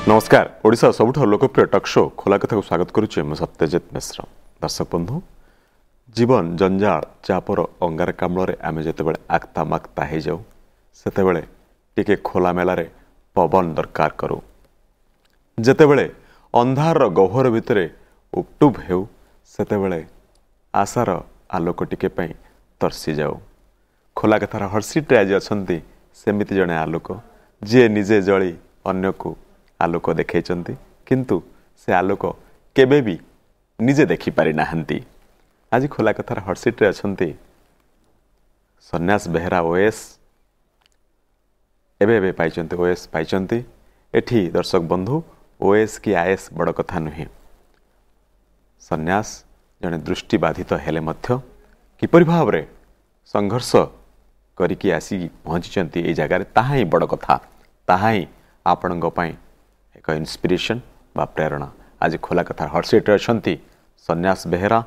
नमस्कार ओडिशा सबुठ लोकप्रिय talk show खोला कथा को स्वागत करुचे मैं सत्यजित मिश्र। दर्शक बंधु जीवन जंजाल चापर अंगार कामल आम जिते आक्ता माक्ता हो जाऊ से टिके खोला मेलारे पवन दरकार करूँ जेतेबेले अंधार गह्वर भितर उपटुप हेउ सेतेबेले आशार आलोक टिके पई तरसी जाऊ। खोला कथार हर्षिटे आज अच्छा सेमिति जड़े आलोक जी निजे जली अन्य को आलोक देखते किंतु से आलोक केबे भी निजे देखी पारि नाहंती। आज खोला कथार हर्षिटे अच्छा सन्यास बेहरा ओएस एबे पाइचंती ओएस पाइचंती। एठी दर्शक बंधु ओएस की आएस बड़ कथा नुहे। सन्यास जड़े दृष्टिबाधित हेले मध्य किपरि भाव रे संघर्ष करिकी आसी पहुँची ये जगार ताहा ही बड़ कथा ताहा ही आपणଙ୍କ ପାଇଁ एक इन्स्पिरेशन बा प्रेरणा। आज खोला कथा हर्षिटे अच्छा सन्यास बेहरा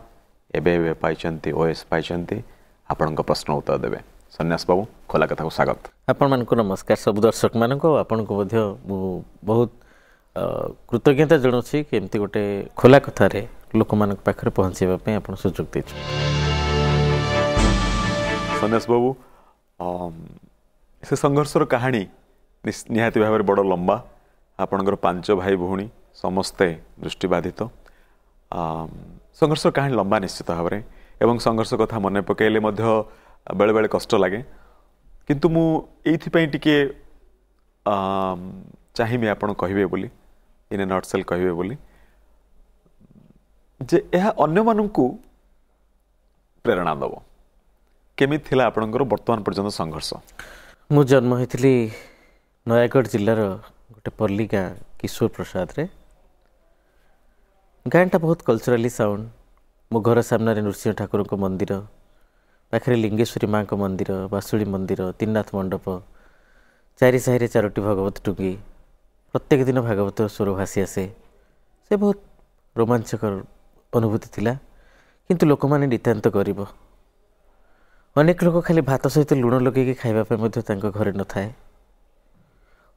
एबे पाइचंती ओएस पाइचंती आपणଙ୍କ प्रश्न उत्तर देवे। सन्यास बाबू खोला कथा को स्वागत। आपण मानक नमस्कार सब दर्शक मानक आपण को मध्य बहुत कृतज्ञता जनाऊँ कि एमती गोटे खोला कथार लोक मान पाखे पहुँचापी आप सुजोग दे। सन्यास बाबू से संघर्षर कहानी निहाती भाव बड़ लंबा आपणकर 5 भाई भौणी समस्ते दृष्टिबाधित संघर्षर कहानी लंबा निश्चित भाव में एवं संघर्ष कथा मन पकड़े बेले बेले कष्ट लगे किंतु मु एइथिपई टिके चाहिए आपण कहिबे बोली इन ए नटसेल कहिबे बोली जे यह अन्य मानकु प्रेरणा दबो केमी थिला आपणकर वर्तमान पर्यंत संघर्ष। मु जन्म होइथिली नयागढ़ जिल्लार गोटे पल्ली गाँ किशोर प्रसाद रे। गाँटा बहुत कल्चराली साउंड। मो घर सामने नृसिंह ठाकुर को मंदिर पाखे लिंगेश्वरी माँ को मंदिर बासुड़ी मंदिर तीननाथ मंडप चारि साहिरे 4टी भागवत टुंगी प्रत्येक दिन भागवत स्वर भासी आसे से बहुत रोमांचकर अनुभूति थिला। किंतु लोक माने नितांत गरीब अनेक लोक खाली भात सहित लुण लगे खावाई घरे न थाए।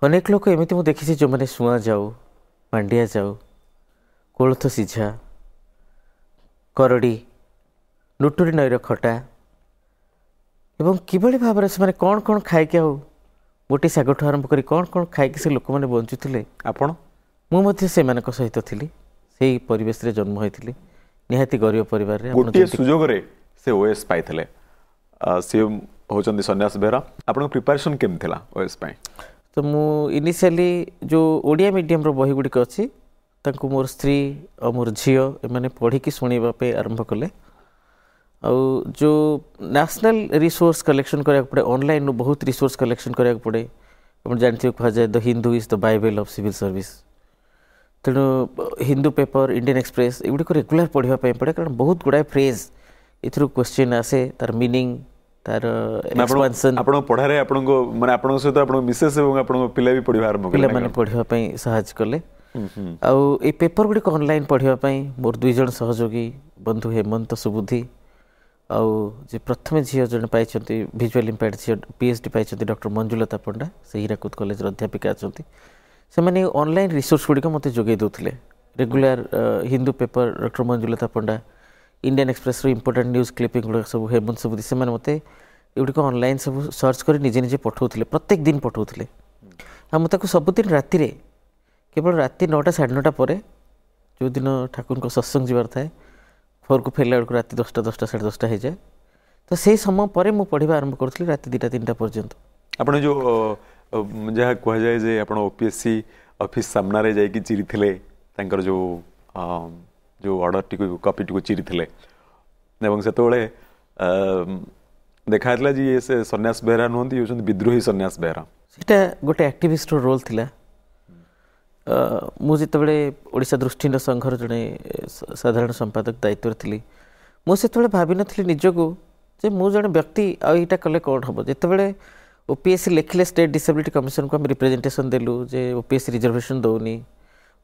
अनेक लोक एमती मु देखी जो मैंने सुआ जाऊ मांडिया जाऊ कोलथ सिझा करड़ी नुटुरी नईर खटा एवं किभली भाव से कौन कौन खाइक आउ गोटे शाग आरंभ कर कौन कौन खाइक से लोक मैंने बंचुले। आपण मुझे से सहित थी से परिवेश रे जन्म होती निहाती गरीब परिवार रे गोटे सुजोग रे से ओएस पाइथिले सी होचंदी सन्यास बेहरा आपण प्रिपरेशन केम थिला ओएस पाई। तो मु इनिशियली जो ओडिया मीडियम रो बही गुडी अछि तांको मोर स्त्री और मोर झियो एमाने पढ़ी की सुनिबा पे आरंभ कले। और जो नेशनल रिसोर्स कलेक्शन करा पड़े ऑनलाइन बहुत रिसोर्स कलेक्शन करा पड़े आप जानते कहा जाए the Hindu is the Bible of civil service तेणु हिंदू पेपर इंडियन एक्सप्रेस एगुड़ी रेगुलर पढ़ाई पड़े कारण बहुत गुड़ाए फ्रेज इथु क्वेश्चन आसे तार मीनिंग तार एक्सपेंशन आपण पढ़ारे आपण को माने आपण सहित आपण मिसेस एवं आपण पिला भी पढ़िबा आरंभ पिला माने पढ़िबा पई सहायता कले। आउ ए पेपर गुडी को ऑनलाइन पढ़िबा पई मोर 2 जण सहयोगी बंधु हेमंत सुबुद्धि आउ जे प्रथम झील जन पाई विजुअल इम्पैर्ड झील पीएचडी पाई डॉक्टर मंजुलता पंडा से हीराकुद कॉलेज अध्यापिका अच्छा से मैंने ऑनलाइन रिसोर्स गुड़िक मत जोगे दूसरे regular Hindu paper doctor Manjulata Panda Indian Express important news clipping गुड़ा सब हेमंत सुबुद्धि से मत एगुड़िक ऑनलाइन सब सर्च कर निजे निजे पठाऊे प्रत्येक दिन पठाऊे मुझे सबुदिन राति केवल राति 9टा 9:30 पर जो दिन ठाकुर को सत्संग जीवार थाए घर को फेरला बेलू रात 10टा 10टा 10:30 हो जाए तो से समय पर मु पढ़ा आरंभ करी रात 2टा 3टा पर्यंत। आप जो जहाँ कह जाए जे आप ओपीएससी ऑफिस सामना रे जाइए चिरी थिले तांकर जो जो ऑर्डर टी कॉपी टी चिरी थिले एवं सेतोले देखा जी ये से सन्यास बेहरा नुहंती होचंदी विद्रोही सन्यास बेहरा सेटा गोटे एक्टिविस्ट रोल थिला। मु जितेबाला ओडिशा दृष्टिहीन संघर जड़े साधारण संपादक दायित्व थी मुझे भावी नी निजक जे मु जड़े व्यक्ति आईटा कले कौन हम जितेबाला ओपीएससी लिखिले स्टेट डिसेबिलिटी कमिशन को आम रिप्रेजेंटेशन देलु जे ओपीएससी रिजर्वेशन दौनी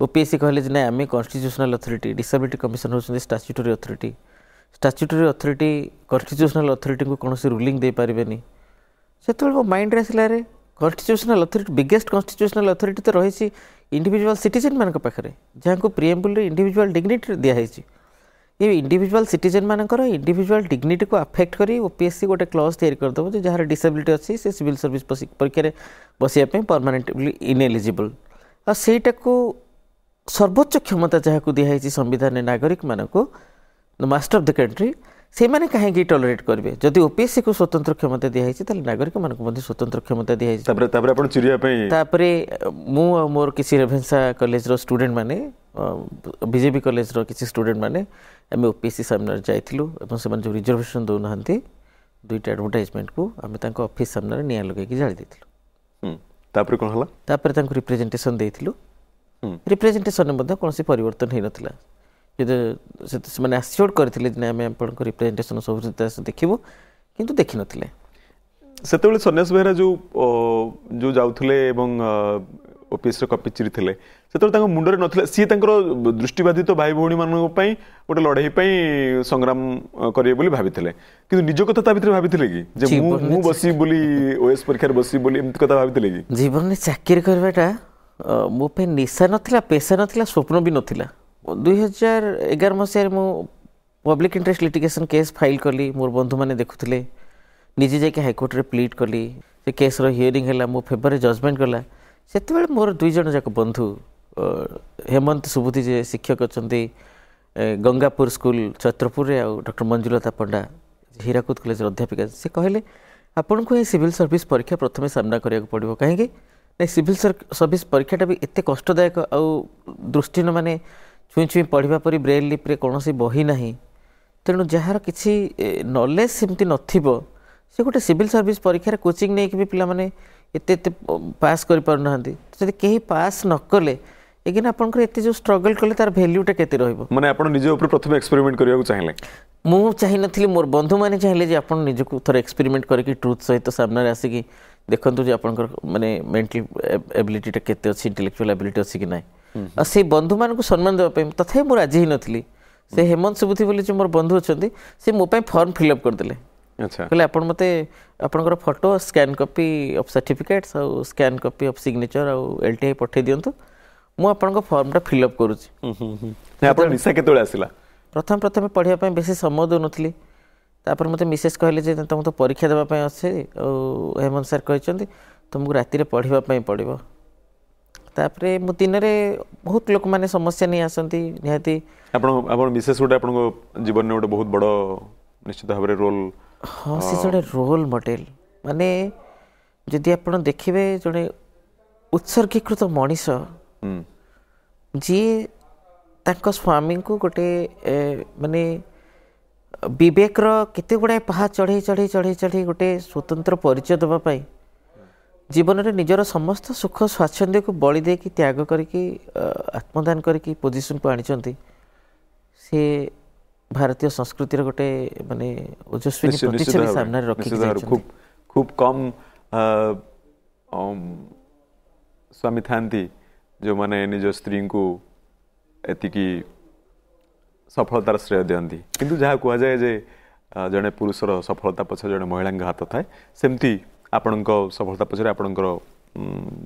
ओपीएससी कहले ना आम कॉन्स्टिट्यूशनल अथॉरिटी डिसेबिलिटी कमिशन होती स्टाच्यूटरी अथॉरिटी कॉन्स्टिट्यूशनल अथॉरिटी को कौन रूलिंग दे पारे से मो माइंड आसला constitutional authority biggest constitutional authority तो रही इंडिविजुअल सिटीजन मान पाखे जहाँ को प्रिएम्बल इंडिविजुअल डिग्निटी दिखाई ये इंडिविजुअल सिटीजन मानकर इंडिविजुअल डिग्निटी को अफेक्ट करी ओपीएससी गोटे क्लॉज तैयारी करदेव जो जार डिसेबिलिटी अच्छी से सिविल सर्विस परीक्षा बसवाई परमानेंटली इनएलिजिबल आ सेटा को सर्वोच्च क्षमता जहाँ को दिखाई संविधान नागरिक मानक मास्टर ऑफ द कंट्री से मैंने कहीं टॉलरेट करेंगे जदि ओपीएससी को स्वतंत्र क्षमता दिखाई नागरिक मानक स्वतंत्र क्षमता दिखाई मोर किसी रेभेन्सा कॉलेज रो स्टूडेंट माने बीजेपी कॉलेज रो किसी स्टूडेंट माने आम ओपीएससी सामने जाइलु से जो रिजर्वेशन दौना दुईटा एडवर्टाइजमेंट को आम ऑफिस सामने निआ लगे जाली तापर कौन हला तापर रिप्रेजेंटेशन देइथिलु रिप्रेजेंटेशन में कौन परिवर्तन हो नाला जो आश्योर करते आम आप रिप्रेजेंटेशन सब देखू किंतु देखी नथिले सेतेबेले सन्यास बेहरा जो जाउथले एवं ओपीएस कपि चिरी थिले सेतेबेले मुंडरे नथिले सी दृष्टिबाधित भाई भौणी मानन पई गोटे लड़ाई पई संग्राम करिए बोली भाबिथिले किंतु निज कथा ता भितर भाबिथिले कि जे मु बसी बोली ओएस परीक्षा बसी बोली एमती कथा भाबिथिले कि जीवन में चाकरी करबाटा मो पे निशा नथिला पेशा नथिला स्वप्न भी नथिला 2011 मसीह मु public interest litigation case file कली मोर बंधु मैंने देखुले निजे जाके हाईकोर्ट रे प्लीड कली से केस रो हियरिंग है मो फेवर रे जजमेंट कला से मोर दुई जन जाक बंधु हेमंत सुबुद्धि जे शिक्षक अच्छा गंगापुर स्कूल छत्रपुर रे डॉक्टर मंजुलता पंडा हीराकुद कॉलेज अध्यापिका से कहले आपन को सिविल सर्विस परीक्षा प्रथम सामना करिया पड़ो कहीं नहीं सिविल सर्विस परीक्षाटा भी एत कष्टदायक आउ दृष्टिहीन माने छुई छुई पढ़ा परी ब्रेल लिप्रे कौन बही ना तेणु जार कि नॉलेज सेमती नथिबो से गोटे सिविल सर्विस परीक्षा कोचिंग नहीं कि भी पिला माने एत पास कर पारना जब कहीं पास न कले एगिन आपनकर एत जो स्ट्रगल कले तार वैल्यूटा केते रहइबो माने आपन निजे ऊपर प्रथम एक्सपेरिमेंट करिया चाहिए मु चाहि नथिली मोर बंधु माने चाहिए जे आपन निजे को थोड़ा एक्सपेरिमेंट करके ट्रुथ सहित सामने आसिकी देखंतु जे आपनकर माने मेंटल एबिलिटीटा केते अछि इंटेलेक्चुअल एबिलिटी अछि कि नाही आ से बंधु मान को सम्मान देवा पे तथापि मोर राजी ही नथिली से हेमंत सुबुद्धि बोली जो मोर बंधु अछंती से मो पे फॉर्म फिलअप कर देले अच्छा कहले आपन मते आपनकर photo scan copy of certificates और स्कैन कॉपी ऑफ सिग्नेचर और एलटीआई पठे दियंतु मु आपनकर फॉर्मटा फिलअप करूची आपन निशा केतोले आसिला प्रथम पढ़िया पे बेसी समय दो नथिली तापर मते मिसेस कहले जे तुम तो परीक्षा देवा पे अछि और हेमंत सर कहचंती तुमको राति रे पढ़िबा पे पड़िबो तापरे मु दिन रे बहुत लोक माने समस्या नहीं आसंती निहाती आपण मिसेस गोटे आपण जीवन में गोटे बहुत बड़ निश्चित भाव रोल हाँ से जड़े रोल मॉडल माने जदि आपण देखिबे जड़े उत्सर्गीकृत मनीष जी तांको स्वामी को गोटे माने विवेक केते गुड़ाए पहा चढ़े चढ़े चढ़े चढ़े गोटे स्वतंत्र परिचय देवा पाई जीवन में निजर समस्त सुख स्वाच्छंद्य को बलि दे कि त्याग करके आत्मदान करके पोजिशन को आनी से भारतीय संस्कृतिर गोटे माने ओजस्विनी प्रतिच्छवि सामने रखी खूब खूब कम स्वामी थांती जो माने निज स्त्री को एतिकी सफलतार श्रेय दियंती किंतु जहाँ कह जाए जे जड़े पुरुषर सफलता पछे जड़े महिला हाथ थाए सेमती आपणक सफलता पछे आपणकर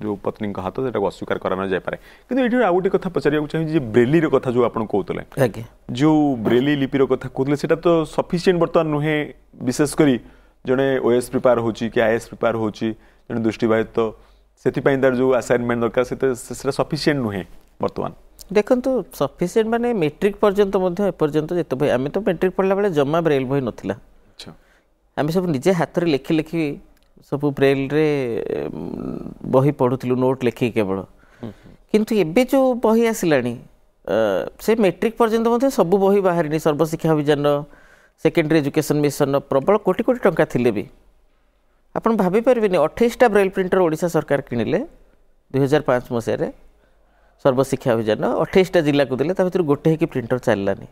जो पत्नी हाथ से अस्वीकार करा जाए पारे किंतु ये आउ गोटे कथा पचारिया चाहिए ब्रेली कथा जो आप कहते जो ब्रेली लिपिर कथा कहते सेटा तो सफिशिएंट बर्तमान नुहे विशेषकर जड़े ओएस प्रिपेयर होची कि आईएएस प्रिपेयर होची जड़े दृष्टिबाधित तो से तार जो असाइनमेंट दरकार से सफिशिएंट नुहे बर्तमान देखंतु सफिशिएंट माने मैट्रिक पर्यंत मध्य एपर्यंत जेते भाई आमे तो मैट्रिक पढ़ला बेले जम्मा ब्रेल बही नथिला अच्छा आमे सब निजे हाथ रे लिखि लिखि सब ब्रेल रे बही पढुथिलु नोट लिखि केवल किंतु एबे जो बही आसिलानी से मैट्रिक पर्यंत मध्य सब बही बाहरिनी Sarva Shiksha Abhiyan secondary education mission प्रबल कोटी कोटी टंका थिले भी आपण भाबी परबेनी 28टा ब्रेल प्रिंटर ओडिशा सरकार किनिले 2005 मसिया सर्वशिक्षा अभियान 28टा जिला को देले भर गोटे ही प्रिंटर चललानी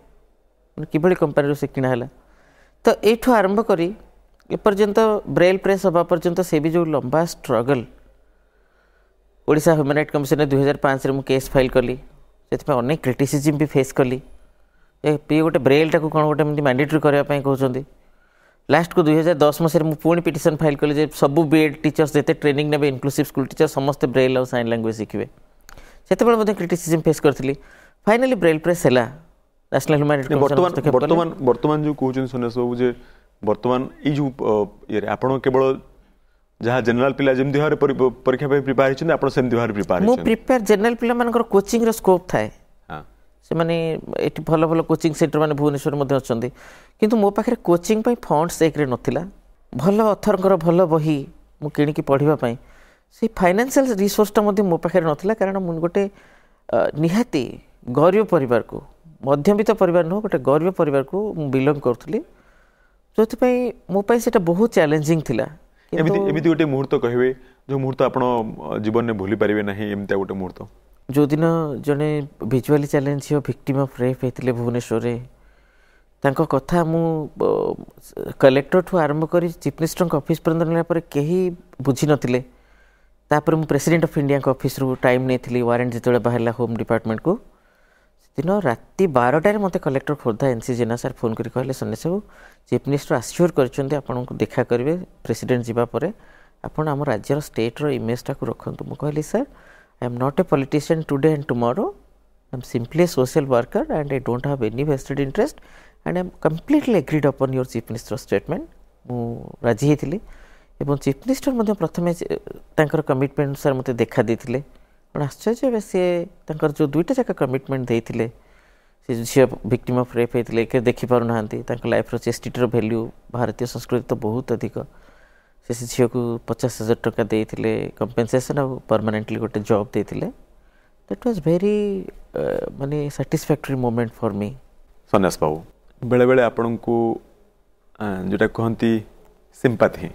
कि कंपानी से किणा है तो यू आरंभ करी एपर्यंत ब्रेल प्रेस हवा पर्यंत से भी जो लंबा struggle Odisha human right commission 2005 रे मु केस फाइल कली से अनेक क्रिटिसिजम भी फेस कली ये गोटे ब्रेलटा को कौन गोटे मैंडेटरी करने कहते लास्ट को 2010 मसीह मुझे पुणी पिटिशन फाइल कली जे सब बीएड टीचर्स जिते ट्रेनिंग ने इंक्लूसिव स्कूल टीचर समस्त ब्रेल और साइन लैंग्वेज शिखे से क्रिटिसिजम फेस करी फाइनाली ब्रेल प्रेस है नेशनल ह्यूमैनिटीज वर्तमान वर्तमान जो कहते सुने सब जे वर्तमान ये जो ये आपण केवल जहाँ जनरल पिला जमी भाव परीक्षा प्रिपेयर होती आप भाव प्रिपेयर मु प्रिपेयर जनरल पिला मानकर कोचिंग रो स्कोप थाए से माने एटी भल भल कोचिंग सेंटर माने भुवनेश्वर मध्ये अछंती किंतु मो पाखरे कोचिंग पई फंड्स एक रे नथिला भल ऑथरकर भल बही मु किणी की पढिबा पई से फाइनेंशियल रिसोर्स ता मध्ये मो पाखरे नथिला कारण मु गोटे निहाती गरीब परिवार को मध्यवित्त परिवार न गोटे गरीब परिवार को बिलोंग करथली जोथि पई मो पई सेटा बहुत चैलेंजिंग थिला एमिति गोटे मुहूर्त कहबे जो मुहूर्त आपण जीवन में भूली पारिबे नाही एमिति गोटे मुहूर्त जो दिन जड़े भिजुआली चैलेंज भिक्टिम ऑफ रेप होते भुवनेश्वर तांको कथा मु कलेक्टर ठू आरंभ कर चीफ मिनिस्टर ऑफिस पर्यंत कहीं बुझी नथिले तापर मु प्रेसिडेंट ऑफ इंडिया के ऑफिस रू टाइम नहीं वारंट जो बाहर होम डिपार्टमेंट को दिन राति 12टार मत कलेक्टर खोर्धा एनसी जेना सर फोन कर कहले सन्ने सब चीफ मिनिस्टर आश्योर कर देखा करेंगे प्रेसिडेंट जावापर आपड़ आम राज्यर स्टेट रो इमेज टाक रखु मु कहली sir I am not a politician today and tomorrow. I am simply a social worker and I don't have any vested interest and I am completely agreed upon your Chief Minister's statement. मु राजी होती एवं chief minister मध्य प्रथमे तांकर commitment sir मते देखा देथिले पण आश्चर्य से तांकर जो दुईटा जाका कमिटमेंट देथिले से झिया विक्टिम ऑफ रेप हेतिले के देखि पारु नाहंती तांकर लाइफ रो चेस्टिटी रो वैल्यू भारतीय संस्कृति तो बहुत अधिक से झील को 50,000 टका देते कंपेनसेसन और परमानेंटली गोटे जॉब देते दैट वाज वेरी माने सैटिस्फैक्टरी मोमेंट फॉर मी सन्यास बाबू बेले बेले आपण को जोटा कहती सिंपाथी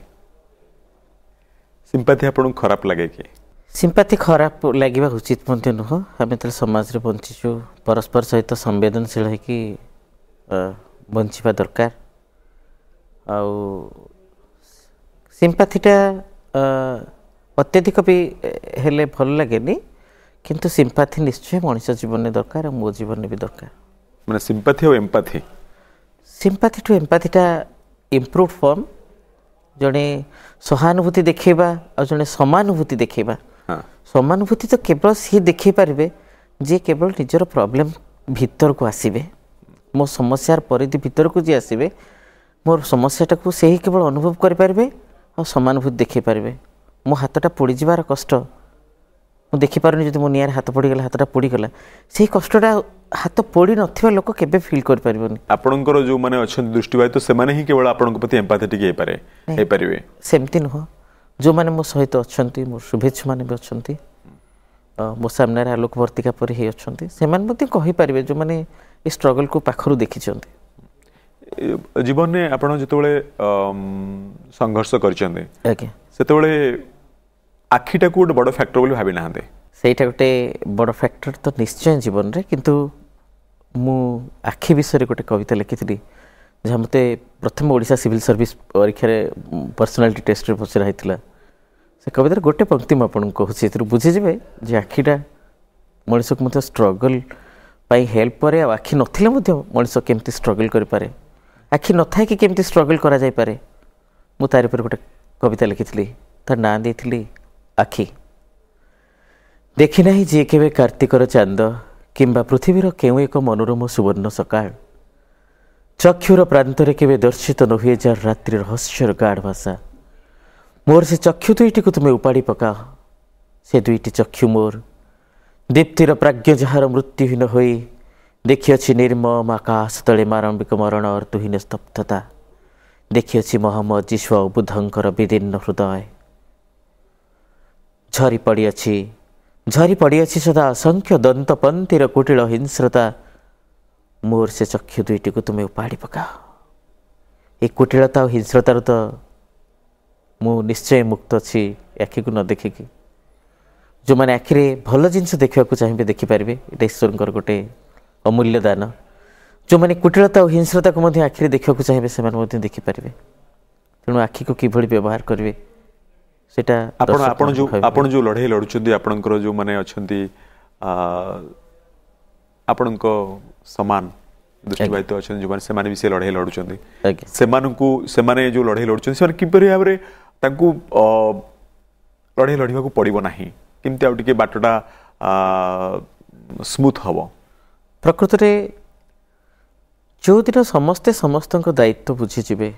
सिंपाथी आपण खराब लगे कि सिंपाथी खराब लगे उचित नुह आम तो समाज में बंचीचु परस्पर सहित संवेदनशील होकि बंचवा दरकार आउ सिंपाथीटा अत्यधिक भी हेले भल लगे किंतु सिंपाथी निश्चय मनुष्य जीवन में दरकार मो जीवन में भी दरकार माने सिंपाथी और एम्पाथी सिंपाथी टू एम्पाथीटा इम्प्रूव फॉर्म जड़े सहानुभूति देखा और जड़े समानुभूति देखा समानुभूति तो केवल सी देखे पारे जे केवल निजर प्रॉब्लम भीतर को आसबे मो समस्यार परिधि भीतर को जी आसबे मोर समस्याटा को से ही केवल अनुभव करें और समानुभूति देखी पारे मो हाथटा पोड़ी जीवार कष्ट मु देखिपारे जो मो निआर हाथ पोड़ीगला हाथटा पोड़ीगला से कष्टटा हाथ पोड़ी नथिबा लोक केबे फील कर पारिबोनी आपणकर जो माने अछन दृष्टिवादी तो से माने ही केवल आपणक प्रति एम्पैथेटिक हे पारिबे सेमती नुह जो माने मो सहित अछंती मो शुभेच्छु माने भी अछंती मो सामने आलोक वर्तिका परि हे अछंती से माने मते कहि पारिबे जो माने ए स्ट्रगल को पाखरु देखिचंती जीवन में आपण जिते संघर्ष कर आखिटा को गोटे बड़ फैक्टर बोली भावी ना सेटा गोटे बड़ फैक्टर तो निश्चय जीवन रे किंतु मु आखि विषय गोटे कविता लिखी जहाँ मत प्रथम ओडिशा सिविल सर्विस परीक्षा पर्सनालिटी टेस्ट रे पचरा होता से कवितार गोटे पंक्ति मुझे कहूँ बुझीजे जे आखिटा मनीष को मतलब स्ट्रगल पाई हेल्प करे आखि नथिले मनीष केमती स्ट्रगल कर पारे आखि न था कि केमती स्ट्रगल करा जाय पारे मु तारि पर गोटे कविता लिखी तार ना देथिली आखि देखि नाही जे केवे कार्तिकर चांद किंबा पृथ्वीर केउ एक मनोरम सुवर्ण सकाळ चक्षुर प्रांतरे केवे दर्शित न हुए जार रात्रि रहस्यर गाढ़ भाषा मोर से चक्षु दुईटी को तुमे उपाड़ी पकाओ से दुईटी चक्षु मोर दीप्तिर प्राज्ञ जार मृत्युहीन होई देखिअछि निर्मम आकाश तले मारंबिक मरण अर्थहीन स्तब्धता देखिअछि मोहम्मद जीशु और बुद्धंकर विदीर्ण हृदय झरी पड़िअछि सदा असंख्य दंतपंथीर कुटिल हिंस्रता मोर से चक्षु दुईटी को तुमे उपाड़ी पकाओ ए कुटिलता और हिंस्रतार तो मु निश्चय मुक्त अच्छी आखि को न देखिकी जो मैंने आखिरे भल जिनस देखा चाहिए देखिपारे ये ईश्वर गोटे अमूल्य दान जो मैंने कुटिलता और हिंस्रता को आखिरे देखा चाहिए से देखिपारे तेणु आखि को किभली व्यवहार करेंगे सेटा आपण जो लड़ाई लड़ुचंदी आपणकर जो माने अछंती आपणक समान दृष्टिबाधित अच्छा जो मैंने भी से लड़ाई लड़ुंट आज्ञा से जो लड़ाई लड़ुंट से किपरि भाव में लड़ाई लड़ाक पड़ो ना केमती आउ टे बाटटा स्मूथ हम प्रकृत में जो दिन समस्ते समस्त दायित्व बुझीजे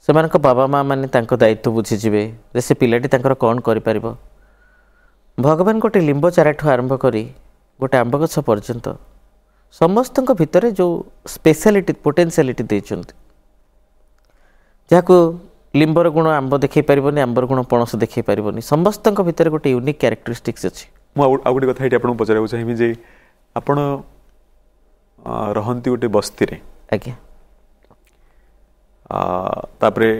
से बाबा माँ मैंने दायित्व बुझीजे से पिलाटी कौन कर भगवान गोटे लिंब चाराठू आरंभ करी गोटे आंब गछ पर्यंत समस्त भितर जो स्पेशलिटी पोटेंशियलिटी देइछन्ति जाको लिंबर गुण आंब देखै परिबनी आंबर गुण पणस देखै परिबनी समस्त भितर गोटे यूनिक कैरेक्टरिस्टिक्स अछि मु आ गोटे कथा आपन पचारबो चाहिबी जे आपण रहंती गोटे बस्ती रे आज्ञा तापरे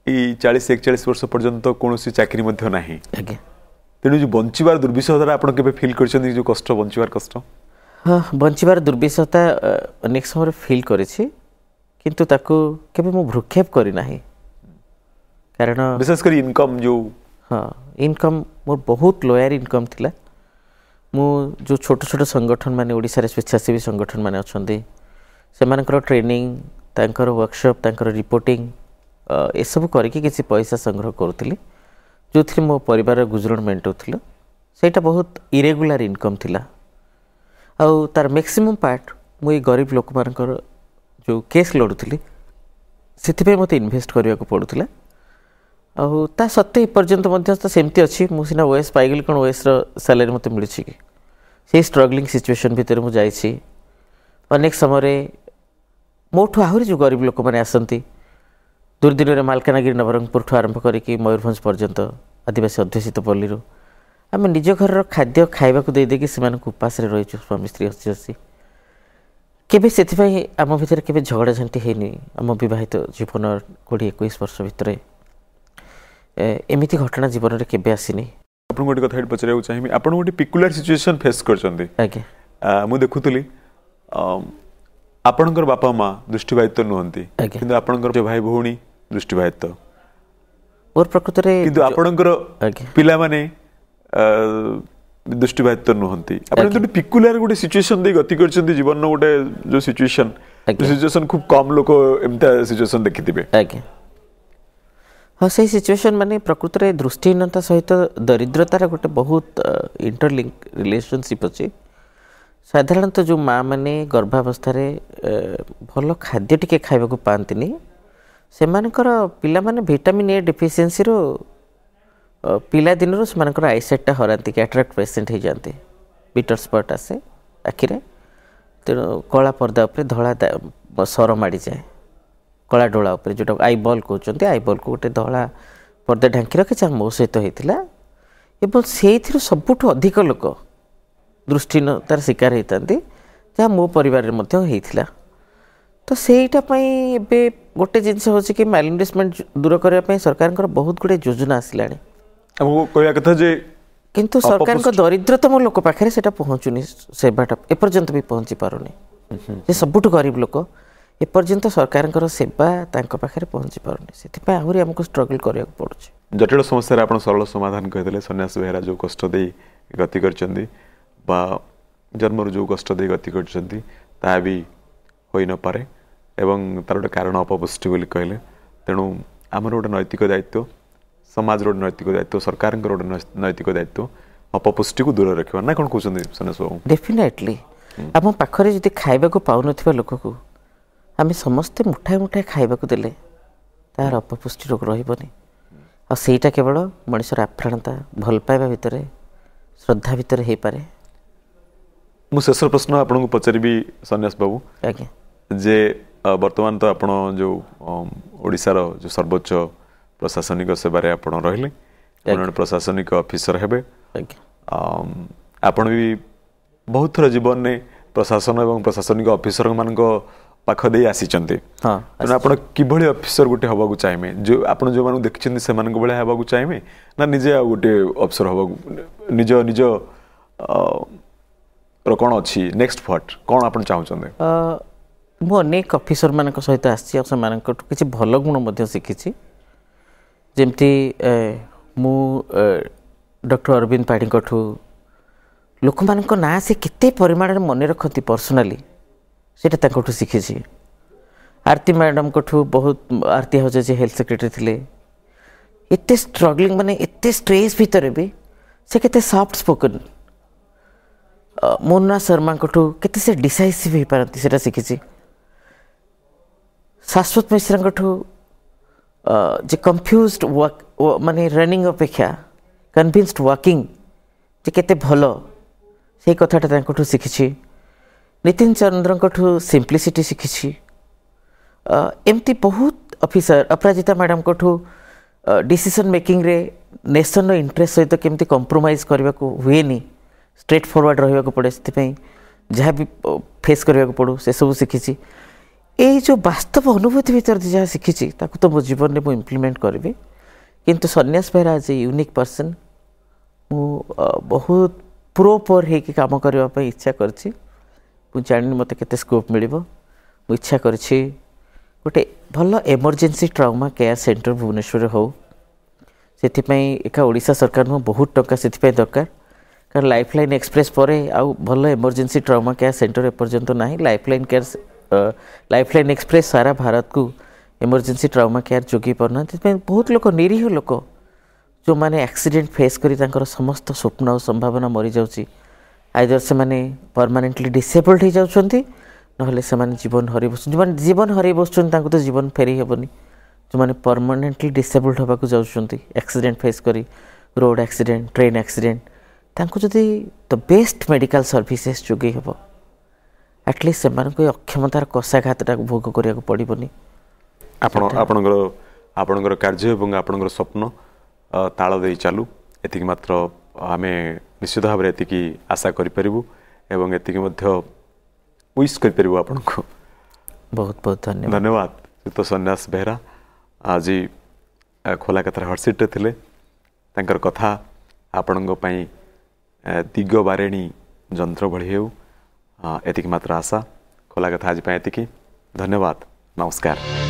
ई 40-41 वर्ष पर्यंत कोनोसी चाकरी मध्ये नाही आज्ञा तेणु जो बंचार दुर्विषहता आप फिल कर जो कष्ट बंचार कष्ट हाँ बंचार दुर्विषहता अनेक समय फिल किंतु ताकू केबे मु भ्रुक्षेप करना कारण विशेषकर इनकम जो हाँ इनकम मोर बहुत लोअर इनकम थिला मु जो छोट छोट संगठन माने ओडिसा रे स्वेच्छासेवी संगठन माने अछंती सेमानकर ट्रेनिंग तांकर वर्कशॉप तांकर रिपोर्टिंग ए सब करके किसी पैसा संग्रह करूथिली जो थी मो परिवार गुजरण मेंटुथिलो सेटा बहुत इरेगुलर इनकम थिला आउ तार मैक्सिमम पार्ट मुई गरीब लोक मानकर जो केस लड़ुथिली सेथिपे मते इन्वेस्ट करिया को पड़ुथिला आउ ता सत्ते पर्यंत मध्य तो सेमती अछि मु सिना ओएस पाइगल कोन ओएस रो सैलरी मते मिलछि कि से स्ट्रगलिंग सिचुएशन भीतर मु जाइछि अनेक समय रे मोठु आहुरी जो गरीब लोक माने आसंती दूरदिन में मालकानगिरी नवरंगपुर ठू आरंभ करी मयूरभंज पर्यंत आदिवासी अध्युषित पल्ली आम निज घर खाद्य खावा को देदेकी से उपास रही स्वामी स्त्री हसी हसी केबे से आम भर के झगड़ा झांटी है आम बहित जीवन 20-21 वर्ष भितर एमती घटना जीवन में केबे आसीनी आपन गोटे कथा पचार चाहिए आपन गोटे पिकुलर सिचुएशन फेस करछन्ते आज्ञा मु देखुतली आपणकर बापा माँ दृष्टिबाधित नुहंती किंतु आपणकर भाई भौणी दृष्टिबाधित और प्रकृत रे किंतु आपणकर पिला माने दृष्टिबाधित नुहंती आपण तो पिकुलर गोटे सिचुएशन दे गति करछन्ती जीवन नो गोटे जो सिचुएशन खूब कम लोक एमता सिचुएशन देखिथिबे आज्ञा हाँ से सिचुएशन माने प्रकृत रे दृष्टिहीनता सहित दरिद्रतार गोटे बहुत इंटरलिंक रिलेशनशिप अछि साधारणतः जो माँ मैंने गर्भावस्था भल खाद्य टिके खाइबा पाती से पिला माने विटामिन ए डेफिशिएंसी रो पिला दिन से आईसाइटा हराती कैटरेक्ट पेसेंट हो जाते बिटर स्पट आसे आखिरे तेणु कला पर्दा उपर धला सर माड़ी जाए कला डोला उपर जोटा आईबॉल कहते आईबॉल को गोटे धला पर्दा ढांकी रखे जहाँ मो सहित होता एवं से सबुठ अधिक लोक दृष्टिहीनतार शिकार होता जहाँ मो परिवार होता तो सेटा एबे गोटे जिनस हो कि मालन्यूट्रिशमेंट दूर करने सरकार बहुत गुड़े योजना आसला कथा जे किंतु सरकार दरिद्रतम लोक पाखे से पहुँचुनी सेवाटा एपर्यंत भी पहुँची पारुनी सबुठ गरीब लोक एपर्यंत सरकार सेवा पाखे पहुँची पारुनी से आहरी आमको स्ट्रगल करा पड़ुछि जटिल समस्या आप सरल समाधान कहते सन्यास बेहरा जो कष्ट दे गति कर जन्म जो कष्ट दे गति कर भी हो न पारे एवं तार गोटे कारण अपपुष्टि बोली कहले तेणु आमर गोटे नैतिक दायित्व समाज गोटे नैतिक दायित्व सरकार गोटे नैतिक दायित्व अपपुष्टि को दूर रखा ना कौन कहते सन्यास बाबू डेफिनेटली आम पाखरे जदि खाइबा को पाउन लोक को आम समस्ते मुठाए मुठाए खाइबा को देले तार अपपुष्टि रोग रही आ सेटा केवल मनुष्यर आप्राणता भल पाइबा भितर श्रद्धा भितर हो पारे मु शेष प्रश्न आपन को पचारि सन्यास बाबू आज्ञा जे वर्तमान तो आपण जो ओडिसा रो जो सर्वोच्च प्रशासनिक सेवारे आपण रहिले प्रशासनिक ऑफिसर हेबे आपण भी बहुत थर जीवन में प्रशासन एवं प्रशासनिक ऑफिसर मानको पाख दे आसीचंते हां आपण किभଳି ऑफिसर गोटे हबा को चाहिए जो आपण जो मानु देखिचंती से मानको बळे हबा को चाहिए ना निजे गोटे ऑफिसर हबा निज निज कौन अच्छी नेक्स्ट फट कौन आप चाहते मु अनेक ऑफिसर मान सहित आसी किसी भल गुण शिखी जमती मु डॉक्टर अरविंद पाढ़ी लोक मान ना से केते परिमाण मन रखती पर्सनाली से शिखी। आरती मैडम को बहुत आरती हज जे हेल्थ सेक्रेटरी थे एत स्ट्रगलिंग माने एत स्ट्रेस भितर भी से केते सॉफ्ट स्पोकन। मोना शर्मा को केते से डिसाइसिव हो पारती से शिखी। शाश्वत मिश्रा जे कंफ्यूज्ड माने रनिंग अपेक्षा कन्विन्स्ड वॉकिंग जे केते भलो से कथाटा शिखी। नितिन चंद्र सिंप्लिसिटी शिखी। एमती बहुत ऑफिसर अपराजिता मैडम को डिसीजन मेकिंग रे नेशन इंटरेस्ट सहित केमती कंप्रोमाइज करने को हुए नहीं स्ट्रेट फॉरवर्ड रहा पड़े से जहाँ भी फेस करने को पड़ू से सब शिखी। ये जो वास्तव अनुभूति भीतर जहाँ शिखी तो मो जीवन में मुझे इम्प्लीमेंट करी। किंतु Sanyas Behera as a unique person मु बहुत प्रोपर हो काम करने इच्छा करछि। जानी मत केते स्कोप मिल इच्छा करछि गोटे भल एमरजेंसी ट्राउमा केयर सेंटर भुवनेश्वर हो से एका ओडिशा सरकार में बहुत टंका से दरकार। कारण लाइफलाइन एक्सप्रेस पर आउ भल एमरजेंसी ट्राउमा केयर सेंटर एपर्यंत ना। लाइफलाइन एक्सप्रेस सारा भारत को एमरजेंसी ट्राउमा केयर जोगी पारना। बहुत लोक निरीह लोक जो माने एक्सीडेंट फेस करी समस्त स्वप्न और संभावना मरी जाउची। आइदर से माने परमानेंटली डिसेबल्ड हो जाउछंती नहले से माने जीवन हरि बस जीवन हरि बसुछन तांको तो जीवन फेरी हेबनी। जो माने परमानेंटली डिसेबल्ड होबा को जाउछंती एक्सीडेंट फेस करी रोड एक्सीडेंट ट्रेन एक्सीडेंट तांको जदि द बेस्ट मेडिकल सर्विसेस जोगी हेबो एटलिस्ट से माने कोई अक्षमतार कषाघातटा भोग करिया को पड़िबनी। आपणकर कार्य एवं आपणकर स्वप्न ताल दे चालू एतिक मात्र आमे निश्चित भाव में एतिकी आशा करिपरिबु एवं एतिकी मध्य विश करिपरिबु आपनको। बहुत बहुत धन्यवाद। धन्यवाद। तो सन्यास बेहरा आज खोला कथार हटसीट थे तांकर कथा आपणଙ୍କ ପାଇଁ दिग बारेणी जंत्र भली हेउ एतिकी मात्र आशा। खोला कथा आज एतिकी। धन्यवाद। नमस्कार।